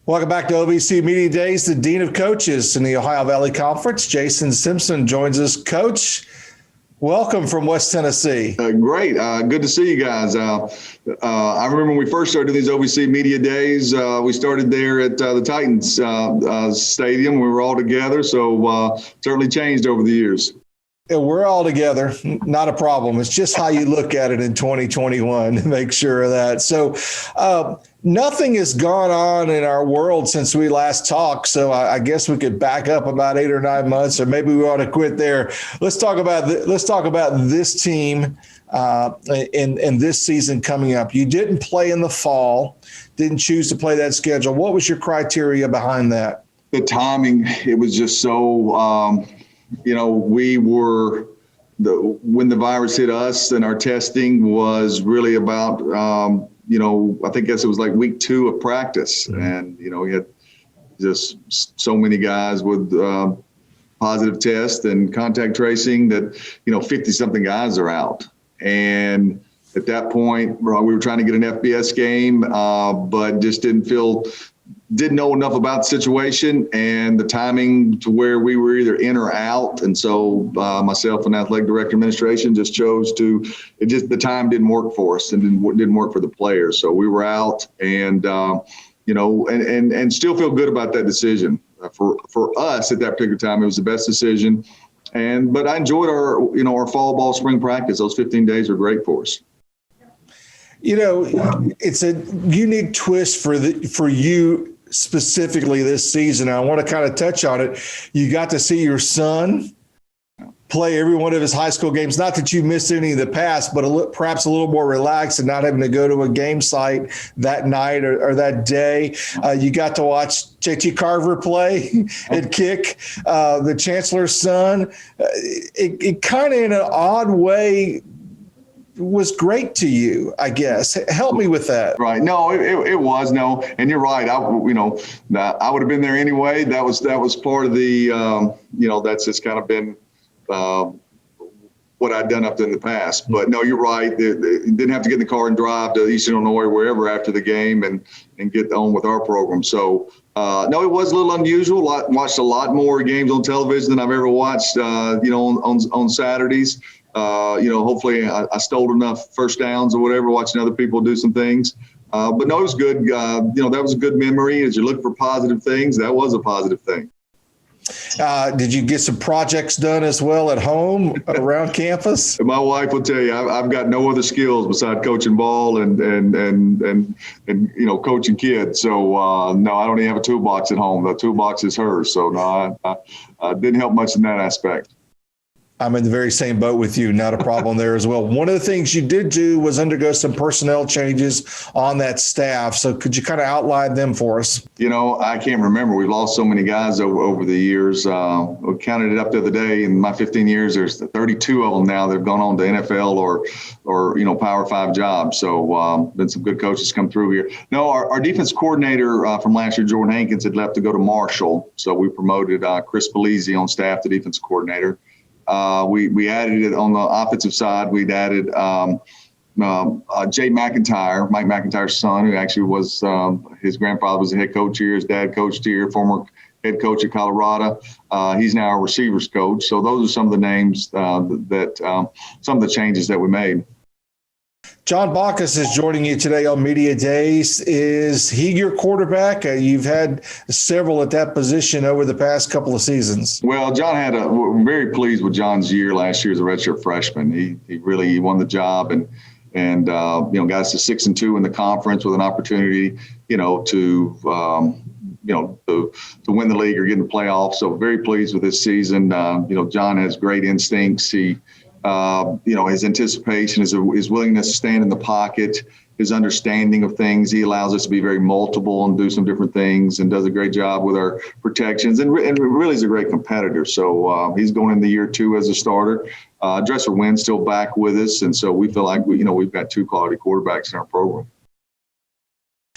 Welcome back to OVC Media Days. The Dean of Coaches in the Ohio Valley Conference, Jason Simpson, joins us. Coach, welcome from West Tennessee. Great. Good to see you guys. I remember when we first started these OVC Media Days, we started there at the Titans Stadium. We were all together, so certainly changed over the years. We're all together, not a problem. It's just how you look at it in 2021 to make sure of that. So nothing has gone on in our world since we last talked. So I guess we could back up about 8 or 9 months, or maybe we ought to quit there. Let's talk about this team in this season coming up. You didn't play in the fall, didn't choose to play that schedule. What was your criteria behind that? The timing, it was just so we were when the virus hit us, and our testing was really about, I guess it was like week 2 of practice. Mm-hmm. And, we had just so many guys with positive tests and contact tracing that, 50 something guys are out. And at that point, we were trying to get an FBS game, but just didn't know enough about the situation and the timing to where we were either in or out. And so myself and athletic director administration just chose the time didn't work for us and didn't work for the players. So we were out and still feel good about that decision. For us at that particular time, it was the best decision. But I enjoyed our fall ball spring practice. Those 15 days were great for us. It's a unique twist for you specifically this season. I want to kind of touch on it. You got to see your son play every one of his high school games. Not that you missed any of the past, but perhaps a little more relaxed and not having to go to a game site that night or that day. You got to watch JT Carver play and kick, the Chancellor's son. It kind of in an odd way was great to you, I guess. Help me with that. Right. No, it was. No. And you're right. I would have been there anyway. That was part of the, that's just kind of been what I'd done up in the past. But no, you're right. Didn't have to get in the car and drive to Eastern Illinois, wherever after the game and get on with our program. So, no, it was a little unusual. Watched a lot more games on television than I've ever watched, on Saturdays. Hopefully I stole enough first downs or whatever, watching other people do some things. But no, it was good. That was a good memory. As you look for positive things, that was a positive thing. Did you get some projects done as well at home around campus? My wife will tell you, I've got no other skills besides coaching ball and coaching kids. So no, I don't even have a toolbox at home. The toolbox is hers. So no, I didn't help much in that aspect. I'm in the very same boat with you. Not a problem there as well. One of the things you did do was undergo some personnel changes on that staff. So could you kind of outline them for us? I can't remember. We've lost so many guys over the years. We counted it up the other day. In my 15 years, there's 32 of them now that have gone on to NFL or Power 5 jobs. So been some good coaches come through here. No, our defense coordinator from last year, Jordan Hankins, had left to go to Marshall. So we promoted Chris Belize on staff to defense coordinator. We added it on the offensive side. We'd added Jay McIntyre, Mike McIntyre's son, who actually was his grandfather was the head coach here, his dad coached here, former head coach at Colorado. He's now our receivers coach. So those are some of the names that some of the changes that we made. John Bacchus is joining you today on Media Days. Is he your quarterback? You've had several at that position over the past couple of seasons. Well, we're very pleased with John's year last year as a redshirt freshman. He really won the job and got us to 6-2 in the conference with an opportunity, to win the league or get in the playoffs. So very pleased with this season. John has great instincts. His anticipation, his willingness to stand in the pocket, his understanding of things. He allows us to be very multiple and do some different things and does a great job with our protections and really is a great competitor. So he's going into year 2 as a starter. Dresser Wynn's still back with us. And so we feel like we've got 2 quality quarterbacks in our program.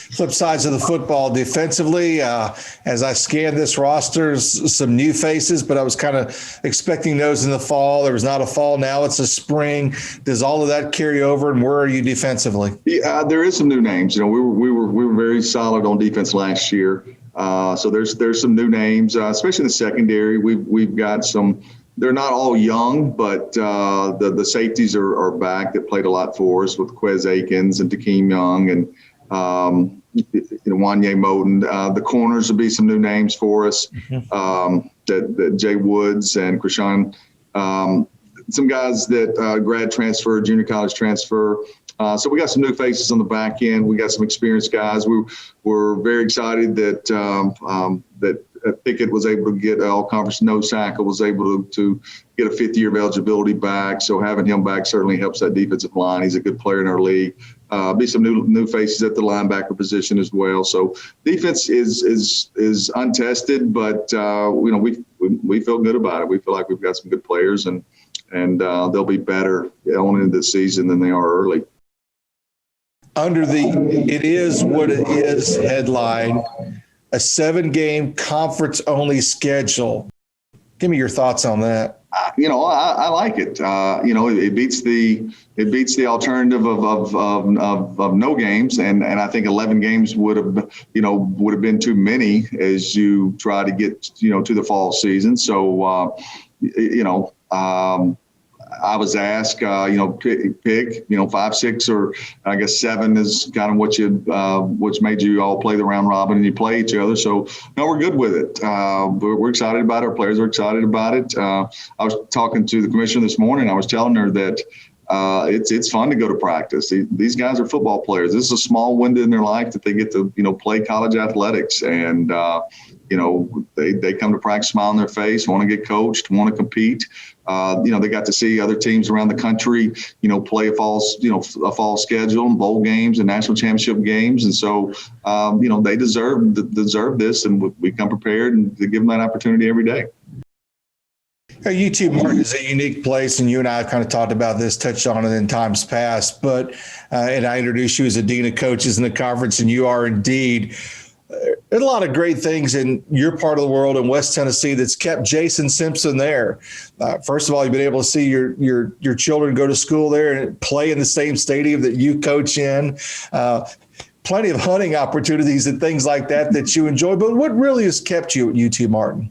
Flip sides of the football defensively, as I scanned this roster, some new faces, but I was kind of expecting those in the fall. There was not a fall. Now it's a spring. Does all of that carry over, and where are you defensively? Yeah, there is some new names. We were very solid on defense last year. So there's some new names, especially in the secondary. We've got some. They're not all young, but the safeties are back that played a lot for us with Quez Akins and Takeem Young and Wanye Moden. The corners will be some new names for us. That Jay Woods and Krishan. Some guys that grad transfer, junior college transfer. So we got some new faces on the back end. We got some experienced guys. We're very excited that that Pickett was able to get all-conference nose tackle, was able to get a fifth year of eligibility back. So having him back certainly helps that defensive line. He's a good player in our league. Be some new faces at the linebacker position as well. So defense is untested, but we feel good about it. We feel like we've got some good players, and they'll be better on into the season than they are early. Under the "it is what it is" headline, a 7-game conference-only schedule. Give me your thoughts on that. I like it. It beats the alternative of no games, and I think 11 games would have been too many as you try to get to the fall season. So I was asked, pick 5, 6, or I guess 7 is kind of what's made you all play the round robin and you play each other. So no, we're good with it. We're excited about it. Our players are excited about it. I was talking to the commissioner this morning. I was telling her that it's fun to go to practice. These guys are football players. This is a small window in their life that they get to play college athletics, and they come to practice, smile on their face, want to get coached, want to compete. They got to see other teams around the country, play a fall schedule, and bowl games and national championship games. And so, they deserve this, and we come prepared and to give them that opportunity every day. UT Martin is a unique place, and you and I have kind of talked about this, touched on it in times past, but and I introduced you as a dean of coaches in the conference, and you are indeed. There's a lot of great things in your part of the world in West Tennessee that's kept Jason Simpson there. First of all, you've been able to see your children go to school there and play in the same stadium that you coach in. Plenty of hunting opportunities and things like that you enjoy. But what really has kept you at UT Martin?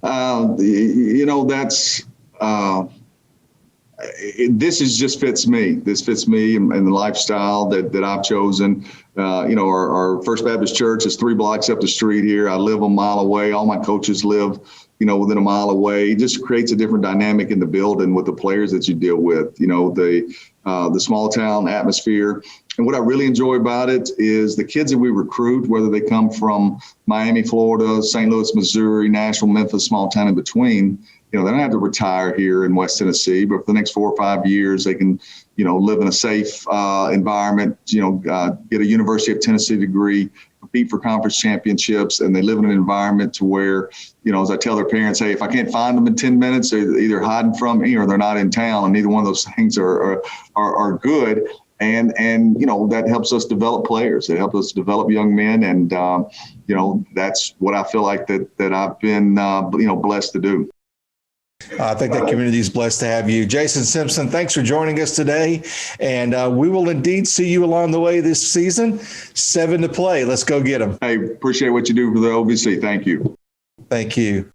This just fits me. This fits me and the lifestyle that I've chosen. Our First Baptist Church is 3 blocks up the street here. I live a mile away. All my coaches live, within a mile away. It just creates a different dynamic in the building with the players that you deal with. The small town atmosphere. And what I really enjoy about it is the kids that we recruit, whether they come from Miami, Florida, St. Louis, Missouri, Nashville, Memphis, small town in between. They don't have to retire here in West Tennessee, but for the next 4 or 5 years, they can, live in a safe environment, get a University of Tennessee degree, compete for conference championships, and they live in an environment to where, as I tell their parents, hey, if I can't find them in 10 minutes, they're either hiding from me or they're not in town, and neither one of those things are good. And that helps us develop players. It helps us develop young men, and that's what I feel like that I've been blessed to do. I think that community is blessed to have you. Jason Simpson, thanks for joining us today. And we will indeed see you along the way this season. 7 to play. Let's go get them. Hey, appreciate what you do for the OVC. Thank you. Thank you.